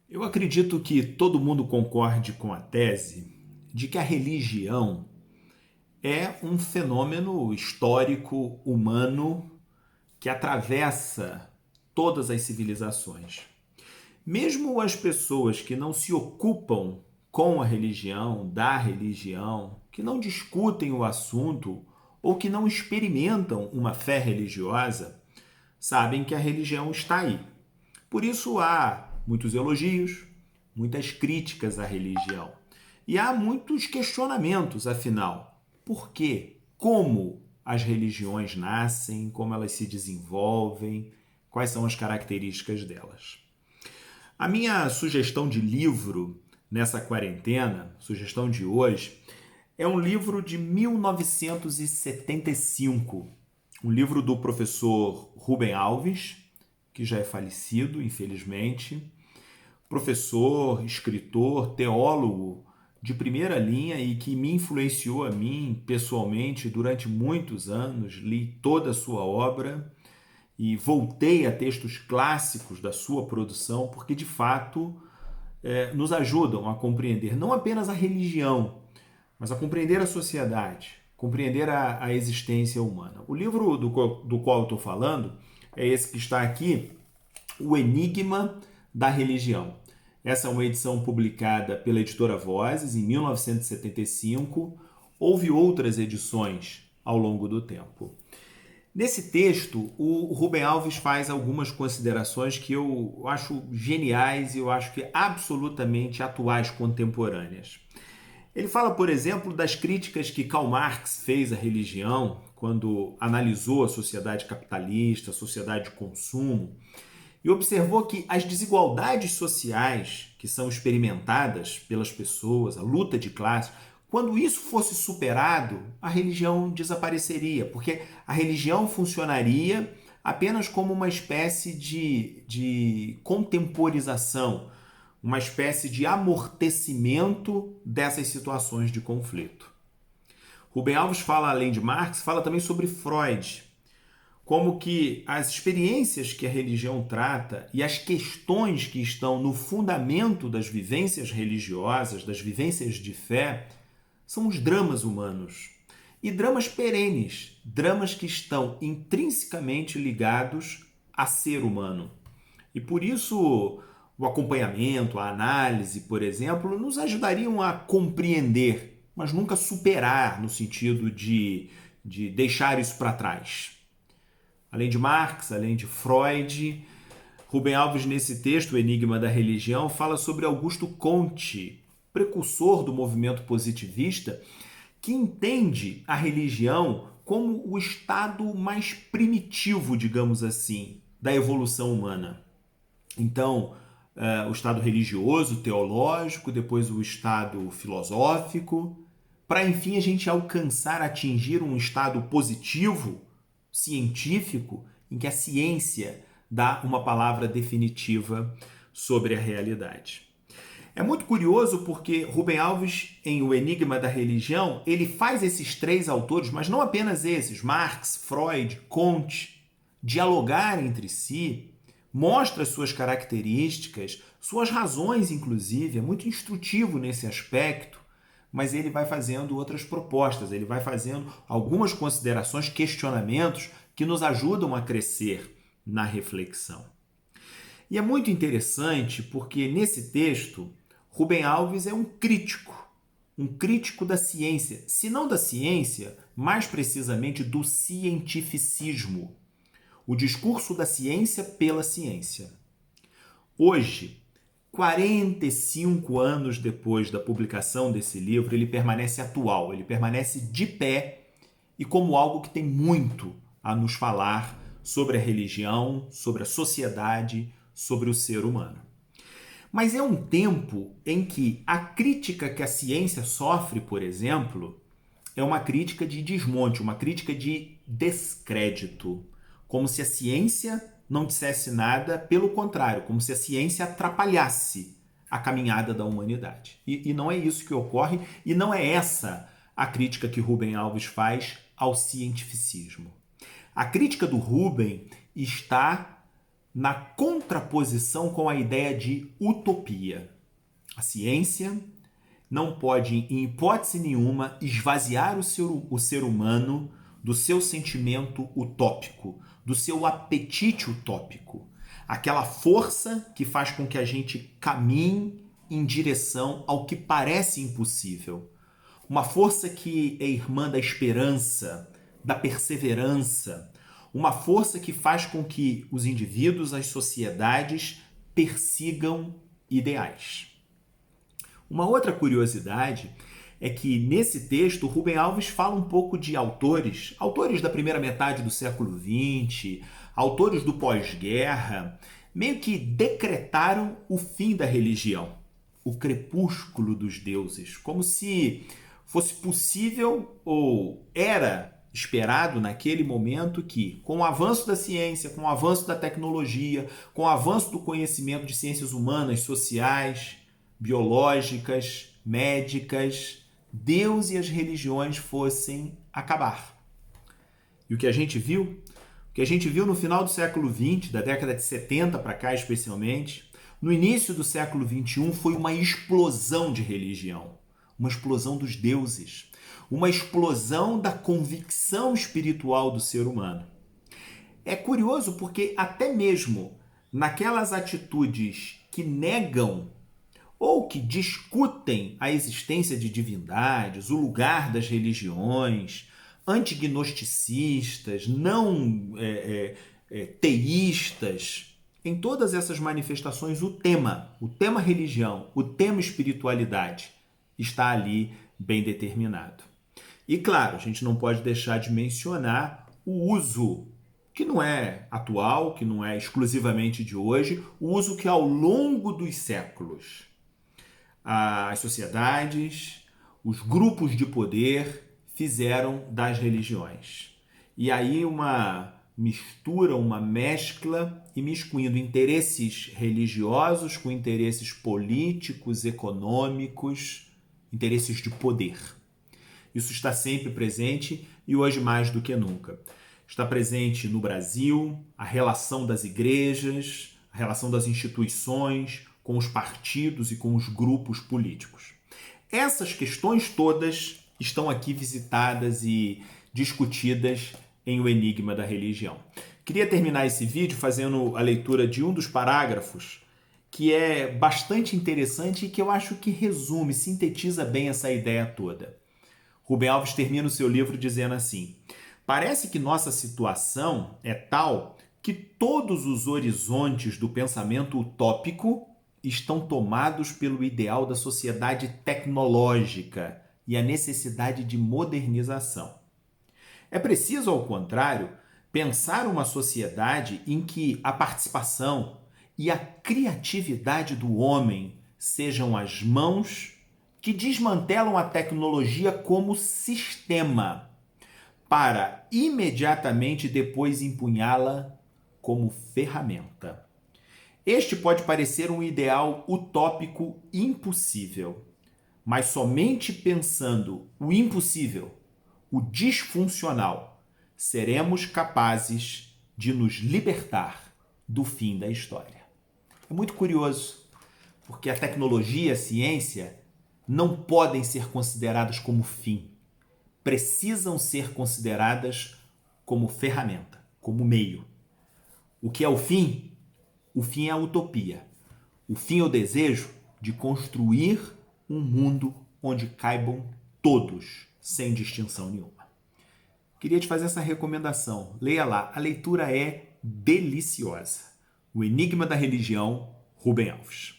Eu acredito que todo mundo concorde com a tese de que a religião é um fenômeno histórico humano que atravessa todas as civilizações. Mesmo as pessoas que não se ocupam com a religião, da religião, que não discutem o assunto ou que não experimentam uma fé religiosa, sabem que a religião está aí. Por isso há muitos elogios, muitas críticas à religião. E há muitos questionamentos, afinal. Por quê? Como as religiões nascem, como elas se desenvolvem, quais são as características delas. A minha sugestão de livro nessa quarentena, sugestão de hoje, é um livro de 1975, um livro do professor Rubem Alves, que já é falecido, infelizmente, professor, escritor, teólogo de primeira linha e que me influenciou a mim pessoalmente durante muitos anos. Li toda a sua obra e voltei a textos clássicos da sua produção, porque de fato nos ajudam a compreender não apenas a religião, mas a compreender a sociedade, compreender a existência humana. O livro do qual eu estou falando é esse que está aqui, O Enigma da Religião. Essa é uma edição publicada pela editora Vozes em 1975. Houve outras edições ao longo do tempo. Nesse texto, o Rubem Alves faz algumas considerações que eu acho geniais e eu acho que absolutamente atuais, contemporâneas. Ele fala, por exemplo, das críticas que Karl Marx fez à religião quando analisou a sociedade capitalista, a sociedade de consumo, e observou que as desigualdades sociais que são experimentadas pelas pessoas, a luta de classe, quando isso fosse superado, a religião desapareceria, porque a religião funcionaria apenas como uma espécie de contemporização, uma espécie de amortecimento dessas situações de conflito. Rubem Alves fala, além de Marx, fala também sobre Freud, como que as experiências que a religião trata e as questões que estão no fundamento das vivências religiosas, das vivências de fé, são os dramas humanos. E dramas perenes, dramas que estão intrinsecamente ligados a ser humano. E por isso o acompanhamento, a análise, por exemplo, nos ajudariam a compreender, mas nunca superar no sentido de deixar isso para trás. Além de Marx, além de Freud, Rubem Alves, nesse texto, O Enigma da Religião, fala sobre Augusto Comte, precursor do movimento positivista, que entende a religião como o estado mais primitivo, digamos assim, da evolução humana. Então, o estado religioso, teológico, depois o estado filosófico, para enfim a gente alcançar, atingir um estado positivo, científico, em que a ciência dá uma palavra definitiva sobre a realidade. É muito curioso porque Rubem Alves, em O Enigma da Religião, ele faz esses três autores, mas não apenas esses, Marx, Freud, Comte, dialogar entre si, mostra suas características, suas razões, inclusive, é muito instrutivo nesse aspecto, mas ele vai fazendo outras propostas, ele vai fazendo algumas considerações, questionamentos que nos ajudam a crescer na reflexão. E é muito interessante porque nesse texto, Rubem Alves é um crítico da ciência, se não da ciência, mais precisamente do cientificismo, o discurso da ciência pela ciência. Hoje, 45 anos depois da publicação desse livro, ele permanece atual, ele permanece de pé e como algo que tem muito a nos falar sobre a religião, sobre a sociedade, sobre o ser humano. Mas é um tempo em que a crítica que a ciência sofre, por exemplo, é uma crítica de desmonte, uma crítica de descrédito, como se a ciência não dissesse nada, pelo contrário, como se a ciência atrapalhasse a caminhada da humanidade. E não é isso que ocorre, e não é essa a crítica que Rubem Alves faz ao cientificismo. A crítica do Rubem está na contraposição com a ideia de utopia. A ciência não pode, em hipótese nenhuma, esvaziar o ser humano do seu sentimento utópico, do seu apetite utópico, aquela força que faz com que a gente caminhe em direção ao que parece impossível. Uma força que é irmã da esperança, da perseverança, uma força que faz com que os indivíduos, as sociedades, persigam ideais. Uma outra curiosidade é que nesse texto Rubem Alves fala um pouco de autores da primeira metade do século XX, autores do pós-guerra, meio que decretaram o fim da religião, o crepúsculo dos deuses, como se fosse possível ou era esperado naquele momento que, com o avanço da ciência, com o avanço da tecnologia, com o avanço do conhecimento de ciências humanas, sociais, biológicas, médicas, Deus e as religiões fossem acabar. E o que a gente viu? O que a gente viu no final do século XX, da década de 70 para cá especialmente, no início do século XXI, foi uma explosão de religião, uma explosão dos deuses, uma explosão da convicção espiritual do ser humano. É curioso porque até mesmo naquelas atitudes que negam ou que discutem a existência de divindades, o lugar das religiões, antignosticistas, não teístas, em todas essas manifestações o tema religião, o tema espiritualidade está ali bem determinado. E claro, a gente não pode deixar de mencionar o uso, que não é atual, que não é exclusivamente de hoje, o uso que ao longo dos séculos as sociedades, os grupos de poder fizeram das religiões. E aí uma mistura, uma mescla, imiscuindo interesses religiosos com interesses políticos, econômicos, interesses de poder. Isso está sempre presente e hoje mais do que nunca. Está presente no Brasil a relação das igrejas, a relação das instituições com os partidos e com os grupos políticos. Essas questões todas estão aqui visitadas e discutidas em O Enigma da Religião. Queria terminar esse vídeo fazendo a leitura de um dos parágrafos que é bastante interessante e que eu acho que resume, sintetiza bem essa ideia toda. Rubem Alves termina o seu livro dizendo assim: parece que nossa situação é tal que todos os horizontes do pensamento utópico estão tomados pelo ideal da sociedade tecnológica e a necessidade de modernização. É preciso, ao contrário, pensar uma sociedade em que a participação e a criatividade do homem sejam as mãos que desmantelam a tecnologia como sistema, para imediatamente depois empunhá-la como ferramenta. Este pode parecer um ideal utópico impossível, mas somente pensando o impossível, o disfuncional, seremos capazes de nos libertar do fim da história. É muito curioso, porque a tecnologia e a ciência não podem ser consideradas como fim. Precisam ser consideradas como ferramenta, como meio. O que é o fim? O fim é a utopia. O fim é o desejo de construir um mundo onde caibam todos, sem distinção nenhuma. Queria te fazer essa recomendação. Leia lá. A leitura é deliciosa. O Enigma da Religião, Rubem Alves.